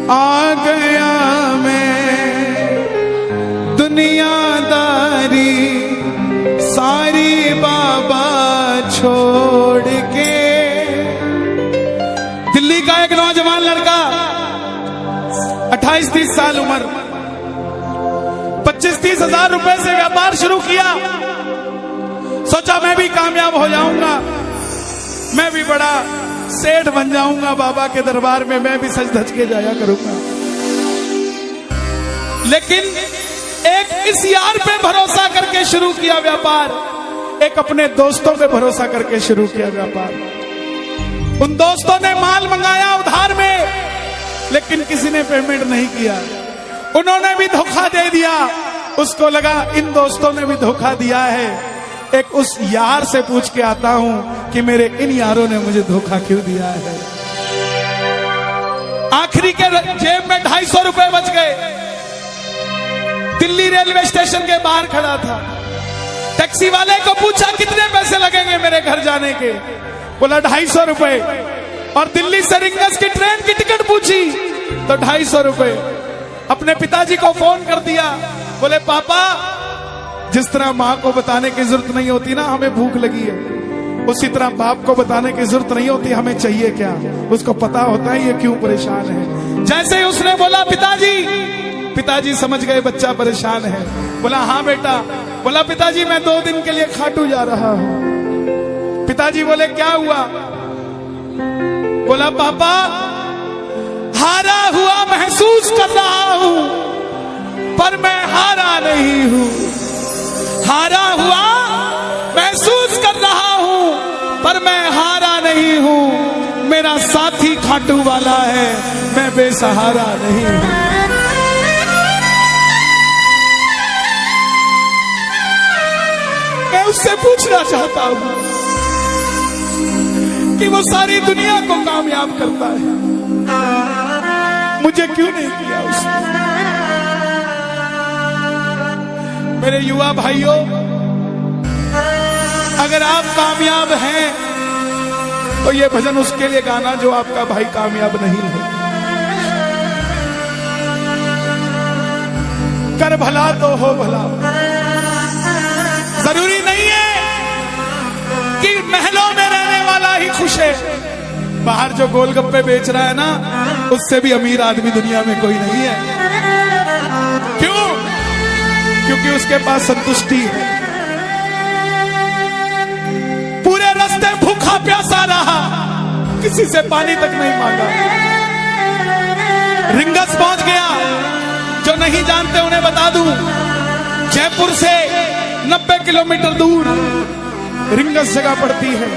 आ गया मैं दुनियादारी सारी बाबा छोड़ के। दिल्ली का एक नौजवान लड़का 28-30 साल उम्र, 25-30 हजार रुपए से व्यापार शुरू किया। सोचा मैं भी कामयाब हो जाऊंगा, मैं भी बड़ा सेठ बन जाऊंगा, बाबा के दरबार में मैं भी सज धज के जाया करूंगा। लेकिन एक इस यार पे भरोसा करके शुरू किया व्यापार, एक अपने दोस्तों पे भरोसा करके शुरू किया व्यापार। उन दोस्तों ने माल मंगाया उधार में, लेकिन किसी ने पेमेंट नहीं किया। उन्होंने भी धोखा दे दिया। उसको लगा इन दोस्तों ने भी धोखा दिया है, एक उस यार से पूछ के आता हूं कि मेरे इन यारों ने मुझे धोखा क्यों दिया है। आखिरी के जेब में 250 रुपए बच गए। दिल्ली रेलवे स्टेशन के बाहर खड़ा था। टैक्सी वाले को पूछा कितने पैसे लगेंगे मेरे घर जाने के, बोला 250 रुपए। और दिल्ली से रिंगस की ट्रेन की टिकट पूछी तो 250 रुपए। अपने पिताजी को फोन कर दिया, बोले पापा जिस तरह माँ को बताने की जरूरत नहीं होती ना हमें भूख लगी है, उसी तरह बाप को बताने की जरूरत नहीं होती हमें चाहिए क्या, उसको पता होता है ये क्यों परेशान है। जैसे ही उसने बोला पिताजी, पिताजी समझ गए बच्चा परेशान है। बोला हाँ बेटा। बोला पिताजी मैं 2 दिन के लिए खाटू जा रहा हूं। पिताजी बोले क्या हुआ? बोला पापा हारा हुआ महसूस कर रहा हूं, पर मैं हारा नहीं हूं। हारा हुआ महसूस कर रहा हूं, पर मैं हारा नहीं हूं। मेरा साथी खाटू वाला है, मैं बेसहारा नहीं हूं। मैं उससे पूछना चाहता हूं कि वो सारी दुनिया को कामयाब करता है, मुझे क्यों नहीं किया उसने? मेरे युवा भाइयों, अगर आप कामयाब हैं तो ये भजन उसके लिए गाना जो आपका भाई कामयाब नहीं है। कर भला तो हो भला। जरूरी नहीं है कि महलों में रहने वाला ही खुश है। बाहर जो गोलगप्पे बेच रहा है ना, उससे भी अमीर आदमी दुनिया में कोई नहीं है। क्यों? क्योंकि उसके पास संतुष्टि है। पूरे रास्ते भूखा प्यासा रहा, किसी से पानी तक नहीं मांगा। रिंगस पहुंच गया। जो नहीं जानते उन्हें बता दूं, जयपुर से 90 किलोमीटर दूर रिंगस जगह पड़ती है,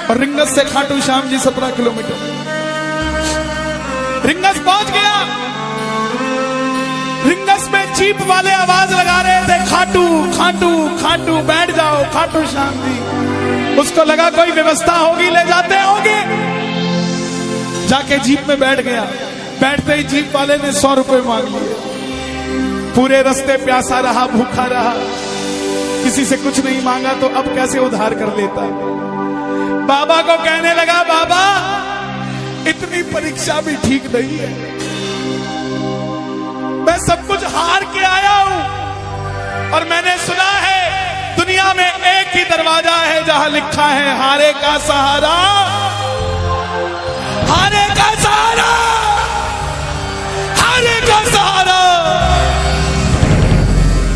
और रिंगस से खाटू श्याम जी 17 किलोमीटर। रिंगस पहुंच गया। रिंगस में जीप वाले आवाज लगा रहे थे, खाटू खाटू खाटू, बैठ जाओ खाटू श्याम जी। उसको लगा कोई व्यवस्था होगी, ले जाते होंगे। जाके जीप में बैठ गया। बैठते ही जीप वाले ने 100 रुपए मांग लिए। पूरे रास्ते प्यासा रहा, भूखा रहा, किसी से कुछ नहीं मांगा तो अब कैसे उधार कर लेता। बाबा को कहने लगा बाबा इतनी परीक्षा भी ठीक नहीं है, मैं सब कुछ हार के आया हूं, और मैंने सुना है दुनिया में एक ही दरवाजा है जहां लिखा है हारे का सहारा, हारे का सहारा, हारे का सहारा।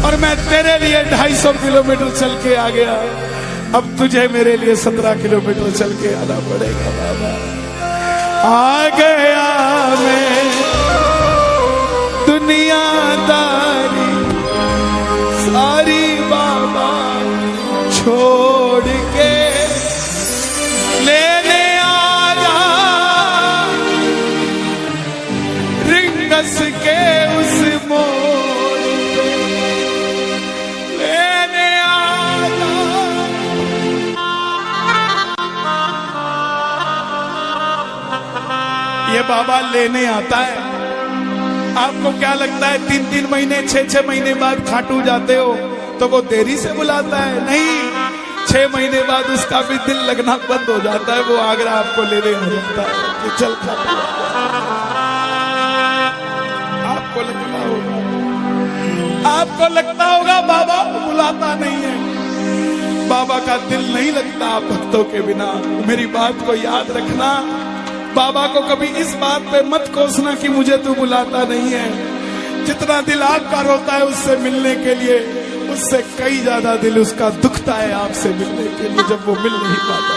और मैं तेरे लिए 250 किलोमीटर चल के आ गया, अब तुझे मेरे लिए 17 किलोमीटर चल के आना पड़ेगा बाबा। आ गया मैं दुनियादारी सारी बाबा छोड़ के, लेने आया रिंगस के उस मोड़ पे, लेने आया। ये बाबा लेने आता है। आपको क्या लगता है 3-3 महीने 6-6 महीने बाद खाटू जाते हो तो वो देरी से बुलाता है? नहीं, 6 महीने बाद उसका भी दिल लगना बंद हो जाता है, वो आगरा आपको लेने हो जाता है कि चल खाटू। आपको लगता होगा बाबा बुलाता नहीं है, बाबा का दिल नहीं लगता भक्तों के बिना। मेरी बात को याद रखना, बाबा को कभी इस बात पे मत कोसना कि मुझे तू बुलाता नहीं है। जितना दिल आपका रोता है उससे मिलने के लिए, उससे कई ज्यादा दिल उसका दुखता है आपसे मिलने के लिए, जब वो मिल नहीं पाता।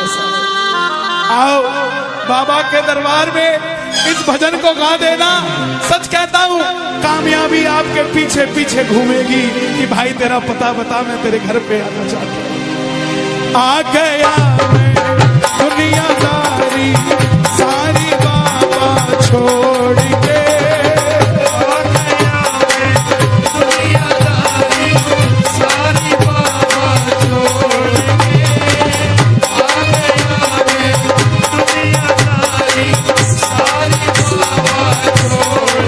आओ बाबा के दरबार में इस भजन को गा देना। सच कहता हूँ, कामयाबी आपके पीछे पीछे घूमेगी कि भाई तेरा पता बता, मैं तेरे घर पे आना चाहता हूँ। आ गया मैं दुनियादारी सारी बाबा छोड़ के, आ गया मैं दुनियादारी सारी बाबा छोड़ के, आ गया मैं दुनियादारी सारी बाबा छोड़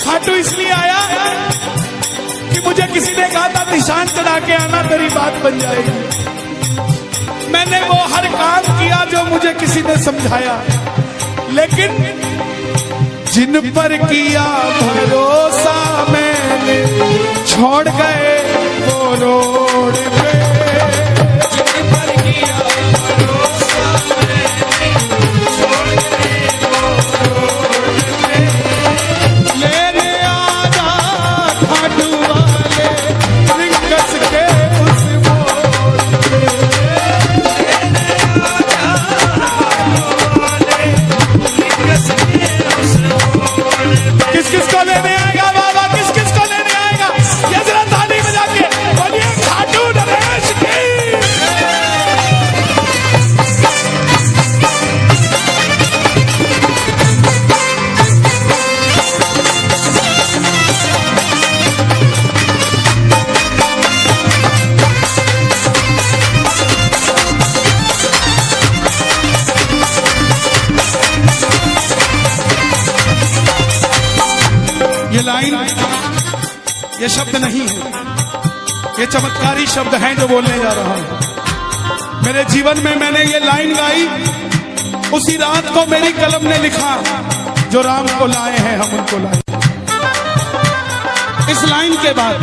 खाटू इसलिए आया कि मुझे किसी ने कहा था निशान चढ़ा के आना, तेरी बात बन जाएगी। मैंने वो हर काम किया जो मुझे किसी ने समझाया, लेकिन जिन पर किया भरोसा मैंने छोड़ गए वो रोड पे, जिन पर किया भरोसा मैंने छोड़ गए वो रोड पे। लेने आजा खाटू वाले रिंगस के उस मोड़ पे, लेने आजा खाटू वाले रिंगस के उस मोड़ पे। किस किस को लेने आएगा बाबा, किस किस को लेने आएगा, ये जरा ताली बजा के बोलिए खाटू नरेश की। ये लाइन, ये शब्द नहीं है, ये चमत्कारी शब्द हैं जो बोलने जा रहा हूं। मेरे जीवन में मैंने ये लाइन गाई, उसी रात को मेरी कलम ने लिखा, जो राम को लाए हैं हम उनको लाए। इस लाइन के बाद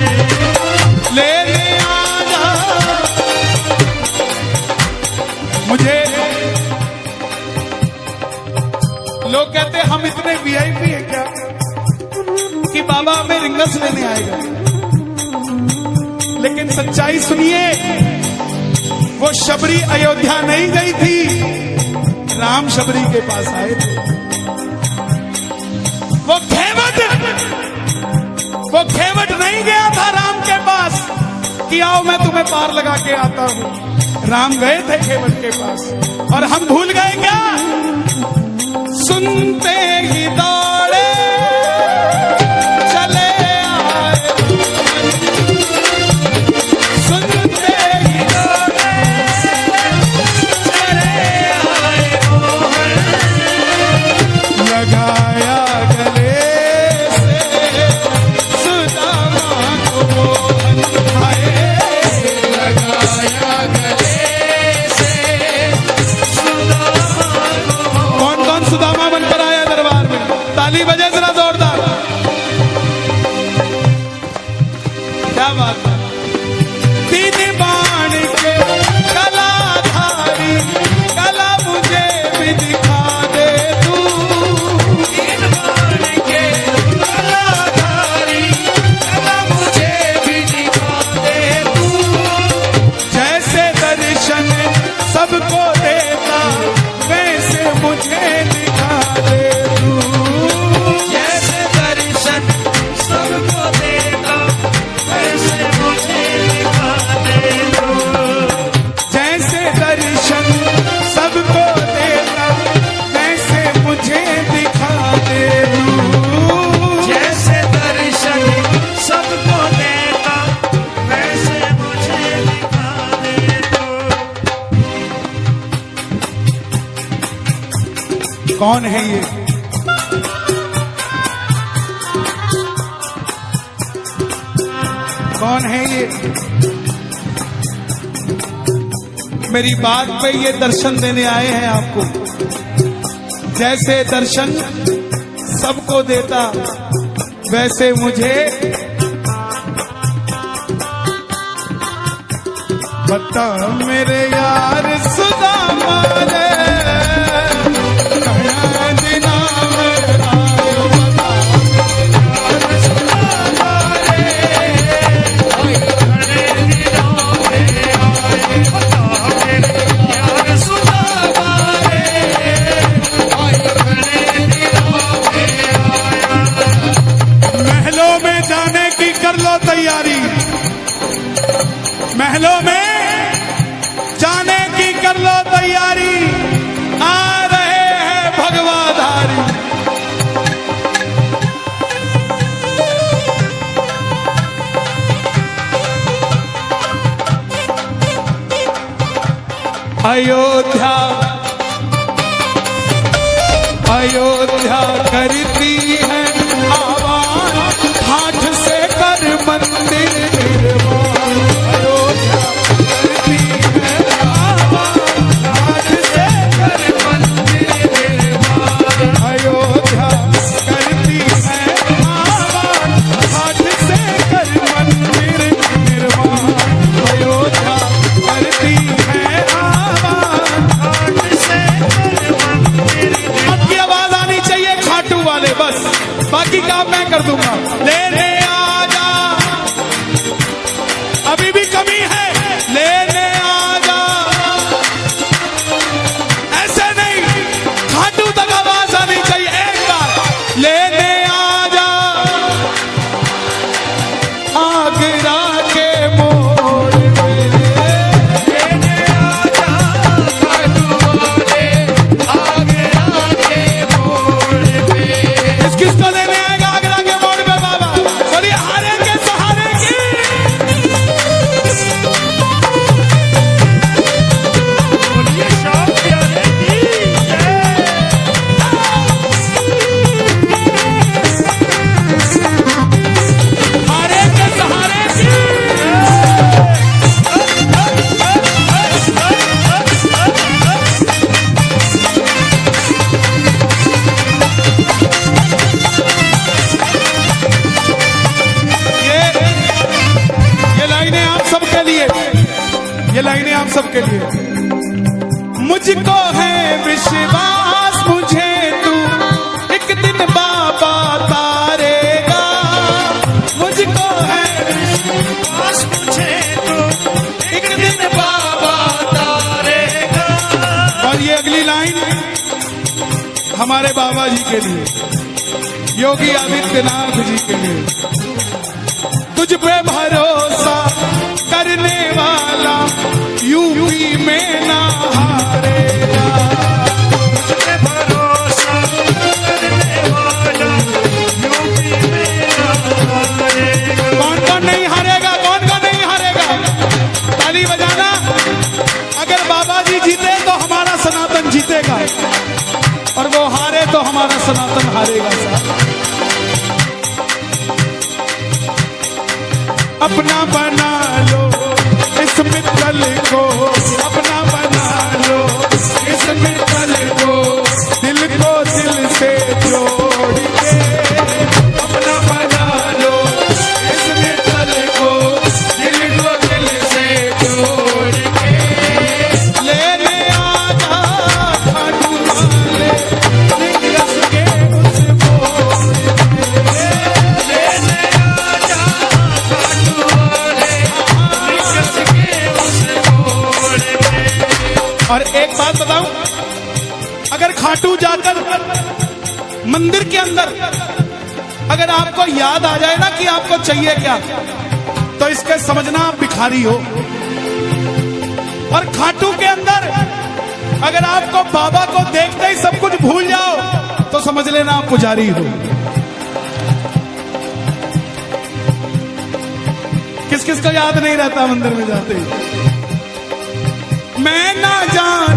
लेने आजा, मुझे लोग कहते हम इतने वीआईपी हैं क्या कि बाबा हमें रिंगस लेने आएगा, लेकिन सच्चाई सुनिए, वो शबरी अयोध्या नहीं गई थी, राम शबरी के पास आए थे। वो खेवट नहीं गया था राम के पास कि आओ मैं तुम्हें पार लगा के आता हूं। राम गए थे खेवट के पास, और हम भूल गए क्या, सुनते ही दौड़े चले आए, सुनते ही दौड़े चले आए, लगाया गले से सुदामा को मोहन आए, लगाया गले से सुदामा को। कौन कौन सुदामा बनकर आया दरबार में, ताली सबको देता वैसे मुझे दिखा दे तू। जैसे दर्शन सबको देता वैसे मुझे दिखा दे तू। जैसे दर्शन सबको देता वैसे मुझे दिखा दे तू। जैसे दर्शन सबको देता वैसे मुझे दिखा दे तू। कौन है ये? कौन है ये? मेरी बात पे ये दर्शन देने आए हैं आपको। जैसे दर्शन सबको देता वैसे मुझे बता मेरे यार सुदामा रे तैयारी, महलों में जाने की कर लो तैयारी, आ रहे हैं भगवाधारी। अयोध्या अयोध्या करती है आवाज हाथ से कर मंदिर निर्माण। अयोध्या करती है आवाज हाथ से कर मंदिर निर्माण। अयोध्या करती है आवाज हाथ से कर मंदिर निर्माण। अयोध्या करती है आवाज हाथ से कर मंदिर। आपकी आवाज आनी चाहिए खाटू वाले, बस बाकी काम मैं कर दूंगा। लेने आजा, अभी भी कमी है, लेने आजा। ऐसे नहीं, खाटू तक आवाज आनी चाहिए। एक बार लेने आजा आगरा के मोड़ पे। लेने आजा खाटू वाले आगरा के मोड़ पे। किसको लेने आएगा आगरा के मोड़ पे बाबा? बोलिए हारे के सहारे की। बोलिए शाम प्यारे की जय। हारे के सहारे की। ये लाइनें आप सबके लिए, ये लाइनें आप सबके लिए। मुझको है विश्वास मुझे तू एक दिन बाबा तारेगा। मुझको है विश्वास मुझे तो एक दिन बाबा तारेगा। और ये अगली लाइन हमारे बाबा जी के लिए, योगी आदित्यनाथ जी के लिए। तुझ पे भरोसा करने वाला यूपी में ना हारेगा। तुझ पे भरोसा करने वाला यूपी में ना हारेगा। कौन कौन नहीं हारेगा? कौन कौन नहीं हारेगा? ताली बजाना। अगर बाबा जी जीते तो हमारा सनातन जीतेगा, और वो हारे तो हमारा सनातन हारेगा। साहब अपना बना लो इस मित्तल को, अपना बना लो इस मित्तल को, दिल को दिल से जोड़ के। अपना बना लो इस मित्तल को, दिल को दिल से जोड़ के। लेने आजा खाटू वाले निकस के उस मोड़ पे। लेने आजा खाटू वाले निकस के उस मोड़ और एक बात बताऊं, अगर खाटू जाकर मंदिर के अंदर अगर आपको याद आ जाए ना कि आपको चाहिए क्या, तो इसके समझना आप भिखारी हो। और खाटू के अंदर अगर आपको बाबा को देखते ही सब कुछ भूल जाओ, तो समझ लेना आप पुजारी हो। किस किस को याद नहीं रहता मंदिर में जाते ही? मैं ना जान